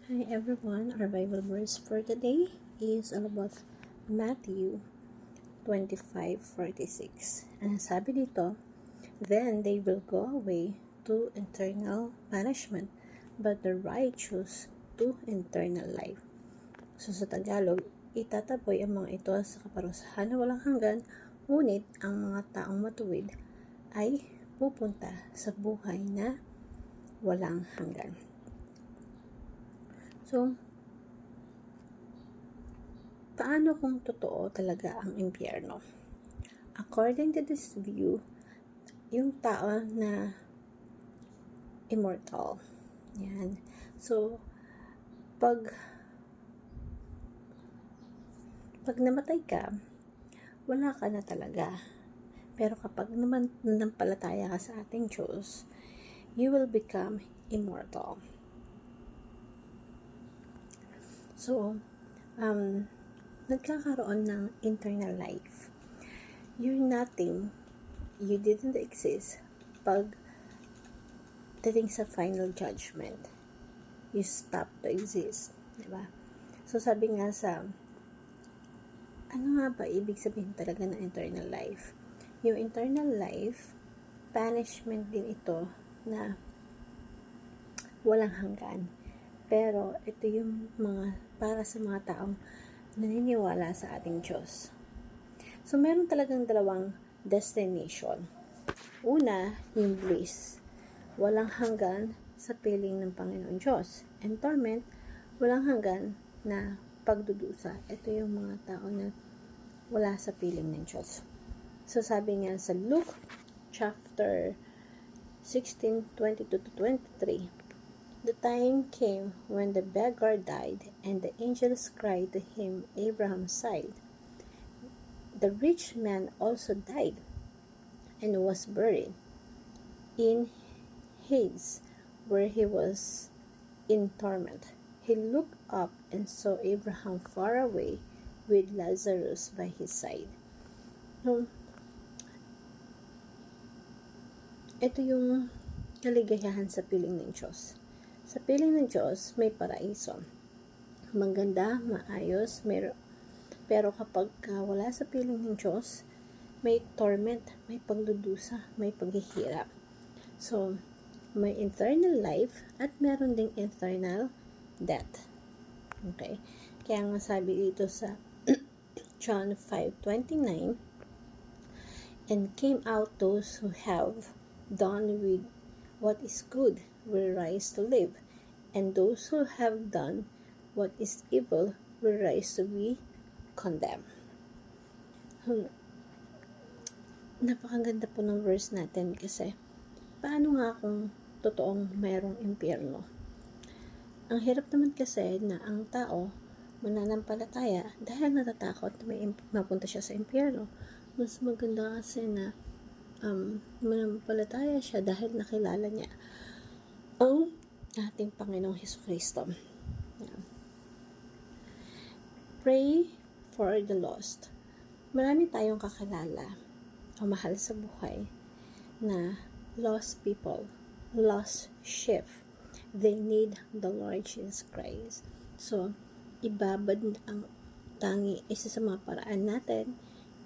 Hi everyone, our Bible verse for today is all about Matthew 25:46. And sabi dito, then they will go away to eternal punishment, but the righteous to eternal life. So sa Tagalog, itataboy ang mga ito sa kaparusahan na walang hanggan, ngunit ang mga taong matuwid ay pupunta sa buhay na walang hanggan. So, paano kung totoo talaga ang impyerno? According to this view, yung tao na immortal. Yan. So, pag namatay ka, wala ka na talaga. Pero kapag naman nanampalataya ka sa ating Diyos, you will become immortal. So, nagkakaroon ng internal life. You're nothing, you didn't exist pag dating sa final judgment. You stop to exist. Diba? So, sabi nga sa, ano nga ba ibig sabihin talaga ng internal life? Yung internal life, punishment din ito na walang hanggan. Pero, ito yung mga, para sa mga taong naniniwala sa ating Diyos. So, meron talagang dalawang destination. Una, yung bliss. Walang hanggan sa piling ng Panginoon Diyos. And torment, walang hanggan na pagdudusa. Ito yung mga tao na wala sa piling ng Diyos. So, sabi nga sa Luke chapter 16:22-23, the time came when the beggar died, and the angels cried to him Abraham's side. The rich man also died, and was buried in Hades, where he was in torment. He looked up and saw Abraham far away, with Lazarus by his side. Ito yung kaligayahan sa piling ng Diyos. Sa piling ng Diyos, may paraiso. Maganda, maayos, pero kapag wala sa piling ng Diyos, may torment, may pagdudusa, may paghihirap. So, may internal life at meron ding internal death. Okay? Kaya nga sabi dito sa John 5:29, and came out those who have done with what is good will rise to live, and those who have done what is evil will rise to be condemned. Napakaganda po ng verse natin kasi paano nga kung totoong mayroong impyerno? Ang hirap naman kasi na ang tao mananampalataya dahil natatakot na may mapunta siya sa impyerno. Mas maganda kasi na manampalataya siya dahil nakilala niya ang ating Panginoong Hesukristo. Pray for the lost. Marami tayong kakilala o mahal sa buhay na lost people, lost sheep. They need the Lord Jesus Christ. So, ibabad ang isa sa mga paraan natin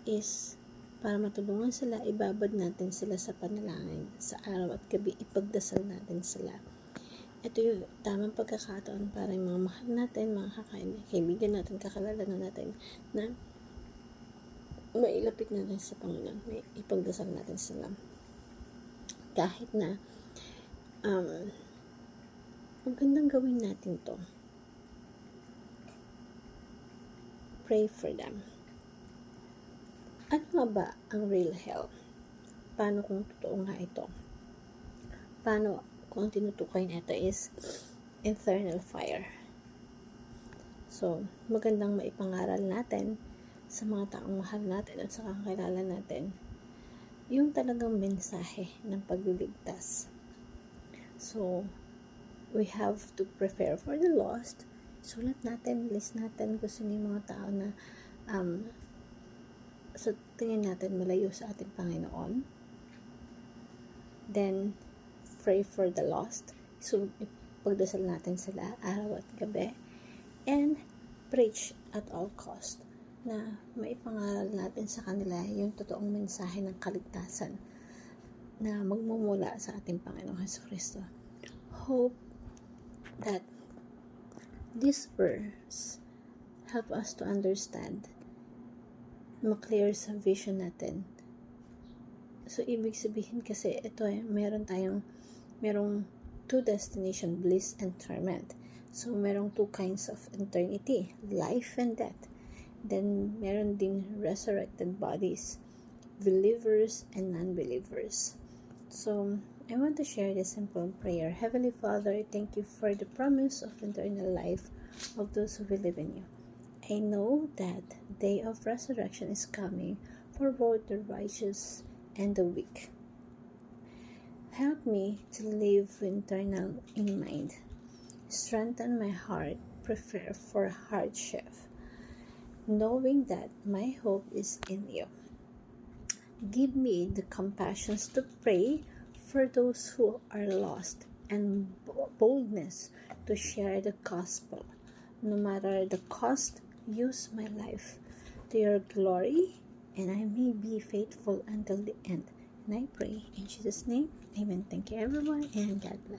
is para matulungan sila, ibabad natin sila sa panalangin sa araw at gabi, ipagdasal natin sila. Ito yung tamang pagkakataon para yung mga mahal natin, mga kaibigan natin, kakilala natin na mailapit natin sa Panginoon, may ipagdasal natin sila. Kahit na magandang gawin natin to. Pray for them. Ano nga ba ang real hell? Paano kung totoo nga ito? Paano kung tinutukoy nito is infernal fire? So, magandang maipangaral natin sa mga taong mahal natin at sa kakilala natin yung talagang mensahe ng pagliligtas. So, we have to prepare for the lost. Sulat natin, list natin kung sino yung mga tao na sa tingin natin malayo sa ating Panginoon. Then, pray for the lost. So, pagdasal natin sila araw at gabi, and preach at all cost na maipangaral natin sa kanila yung totoong mensahe ng kaligtasan na magmumula sa ating Panginoong Jesucristo. Hope that this verse help us to understand, maklear sa vision natin. So, ibig sabihin kasi, ito merong two destination, bliss and torment. So, merong two kinds of eternity, life and death. Then, meron din resurrected bodies, believers and non-believers. So, I want to share this simple prayer. Heavenly Father, I thank you for the promise of eternal life of those who believe in you. I know that the day of resurrection is coming for both the righteous and the weak. Help me to live eternal in mind. Strengthen my heart, prepare for hardship, knowing that my hope is in you. Give me the compassion to pray for those who are lost and boldness to share the gospel. No matter the cost, use my life to your glory, and I may be faithful until the end. And I pray in Jesus' name, amen. Thank you everyone, and God bless.